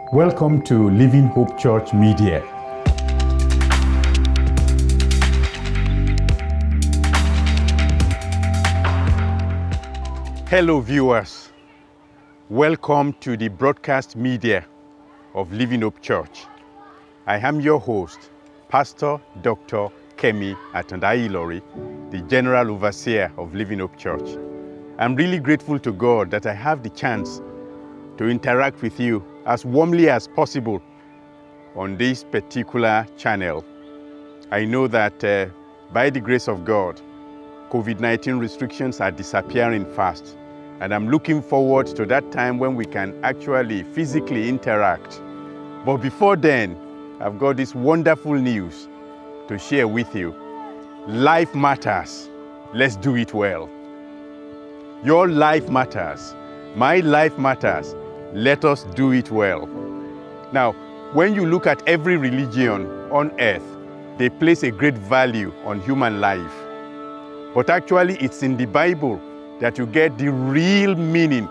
Welcome to Living Hope Church Media. Hello viewers, welcome to the broadcast media of Living Hope Church. I am your host, Pastor Dr Kemi Atanda Ilori, the General Overseer of Living Hope Church. I'm really grateful to God that I have the chance to interact with you as warmly as possible on this particular channel. I know that by the grace of God, COVID-19 restrictions are disappearing fast, and I'm looking forward to that time when we can actually physically interact. But before then, I've got this wonderful news to share with you. Life matters. Let's do it well. Your life matters. My life matters. Let us do it well. Now, when you look at every religion on earth, they place a great value on human life. But actually, it's in the Bible that you get the real meaning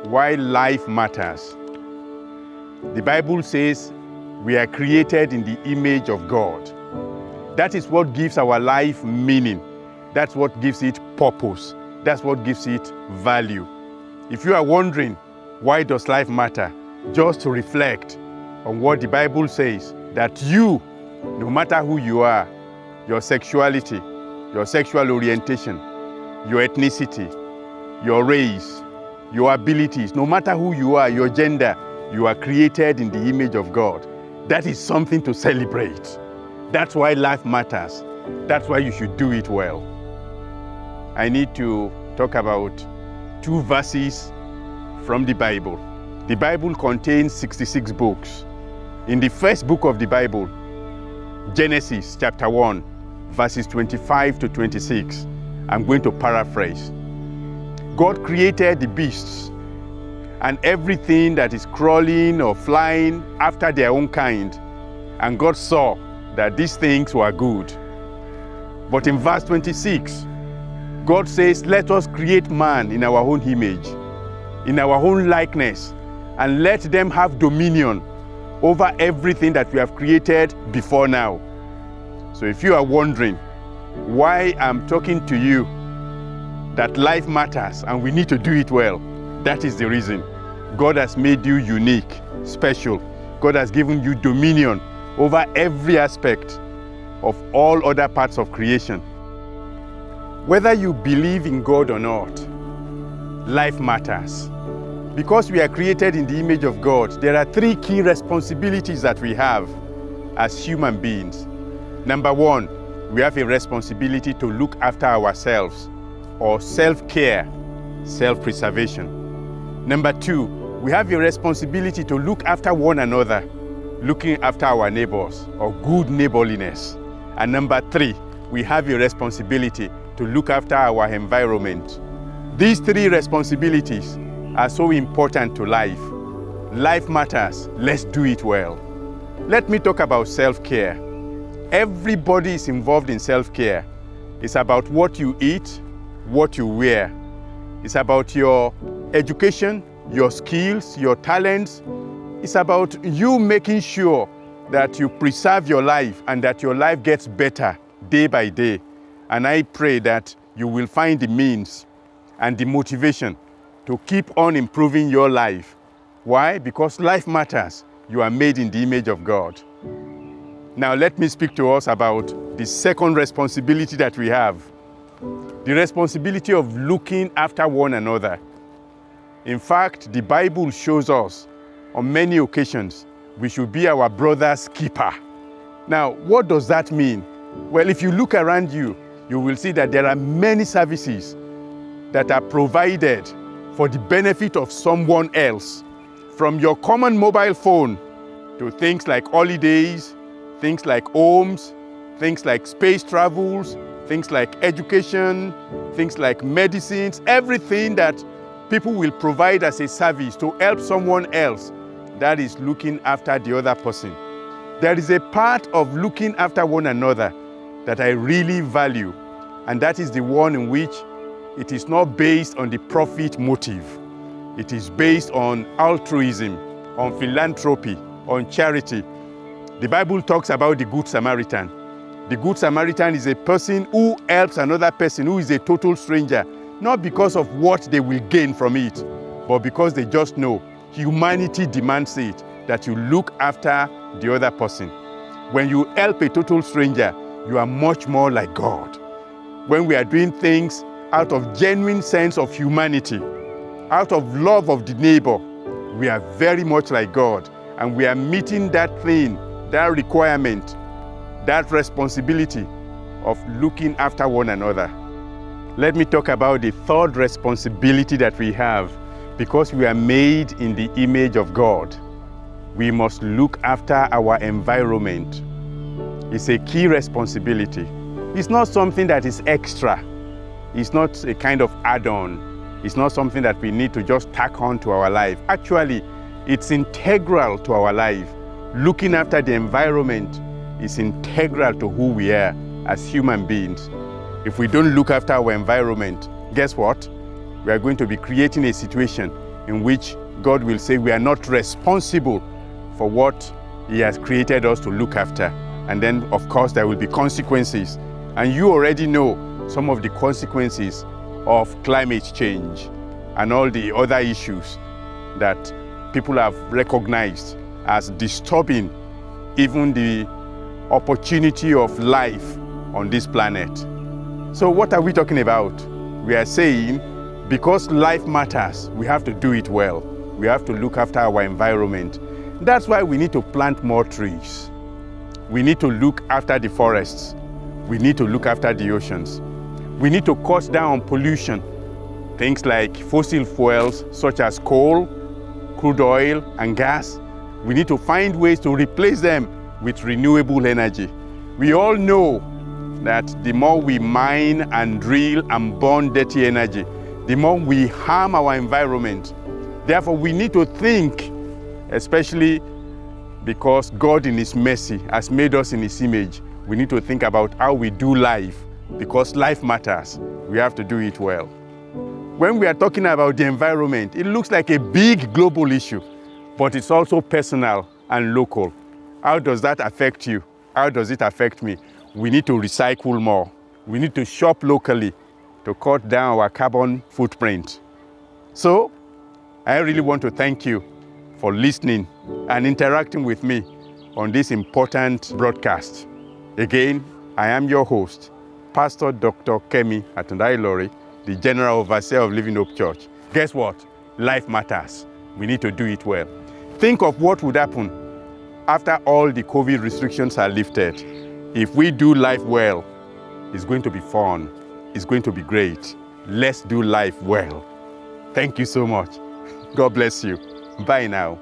why life matters. The Bible says we are created in the image of God. That is what gives our life meaning. That's what gives it purpose. That's what gives it value. If you are wondering, why does life matter? Just to reflect on what the Bible says, that you, no matter who you are, your sexuality, your sexual orientation, your ethnicity, your race, your abilities, no matter who you are, your gender, you are created in the image of God. That is something to celebrate. That's why life matters. That's why you should do it well. I need to talk about two verses from the Bible. The Bible contains 66 books. In the first book of the Bible, Genesis chapter 1, verses 25 to 26, I'm going to paraphrase. God created the beasts and everything that is crawling or flying after their own kind, and God saw that these things were good. But in verse 26, God says, let us create man in our own image, in our own likeness, and let them have dominion over everything that we have created before now. So if you are wondering why I'm talking to you that life matters and we need to do it well, that is the reason. God has made you unique, special. God has given you dominion over every aspect of all other parts of creation. Whether you believe in God or not, life matters. Because we are created in the image of God, there are three key responsibilities that we have as human beings. Number one, we have a responsibility to look after ourselves, or self-care, self-preservation. Number two, we have a responsibility to look after one another, looking after our neighbors, or good neighborliness. And number three, we have a responsibility to look after our environment. These three responsibilities are so important to life. Life matters. Let's do it well. Let me talk about self-care. Everybody is involved in self-care. It's about what you eat, what you wear. It's about your education, your skills, your talents. It's about you making sure that you preserve your life and that your life gets better day by day. And I pray that you will find the means and the motivation to keep on improving your life. Why? Because life matters. You are made in the image of God. Now let me speak to us about the second responsibility that we have. The responsibility of looking after one another. In fact, the Bible shows us on many occasions we should be our brother's keeper. Now, what does that mean? Well, if you look around you, you will see that there are many services that are provided for the benefit of someone else. From your common mobile phone to things like holidays, things like homes, things like space travels, things like education, things like medicines, everything that people will provide as a service to help someone else, that is looking after the other person. There is a part of looking after one another that I really value, and that is the one in which it is not based on the profit motive. It is based on altruism. on philanthropy, on charity. The Bible talks about the Good Samaritan. The Good Samaritan is a person who helps another person who is a total stranger, not because of what they will gain from it, but because they just know humanity demands it, that you look after the other person. When you help a total stranger, you are much more like God. When we are doing things out of genuine sense of humanity, out of love of the neighbor, we are very much like God, and we are meeting that thing, that requirement, that responsibility of looking after one another. Let me talk about the third responsibility that we have. Because we are made in the image of God, we must look after our environment. It's a key responsibility. It's not something that is extra. It's not a kind of add-on. It's not something that we need to just tack on to our life. Actually, it's integral to our life. Looking after the environment is integral to who we are as human beings. If we don't look after our environment, guess what? We are going to be creating a situation in which God will say we are not responsible for what He has created us to look after. And then, of course, there will be consequences. And you already know some of the consequences of climate change and all the other issues that people have recognized as disturbing even the opportunity of life on this planet. So what are we talking about? We are saying, because life matters, we have to do it well. We have to look after our environment. That's why we need to plant more trees. We need to look after the forests. We need to look after the oceans. We need to cut down on pollution. Things like fossil fuels such as coal, crude oil, and gas. We need to find ways to replace them with renewable energy. We all know that the more we mine and drill and burn dirty energy, the more we harm our environment. Therefore, we need to think, especially because God in His mercy has made us in His image, we need to think about how we do life. Because life matters, we have to do it well. When we are talking about the environment, it looks like a big global issue, but it's also personal and local. How does that affect you? How does it affect me? We need to recycle more. We need to shop locally to cut down our carbon footprint. So, I really want to thank you for listening and interacting with me on this important broadcast. Again, I am your host, Pastor Dr. Kemi Atanda Ilori, the General Overseer of Living Hope Church. Guess what? Life matters. We need to do it well. Think of what would happen after all the COVID restrictions are lifted. If we do life well, it's going to be fun. It's going to be great. Let's do life well. Thank you so much. God bless you. Bye now.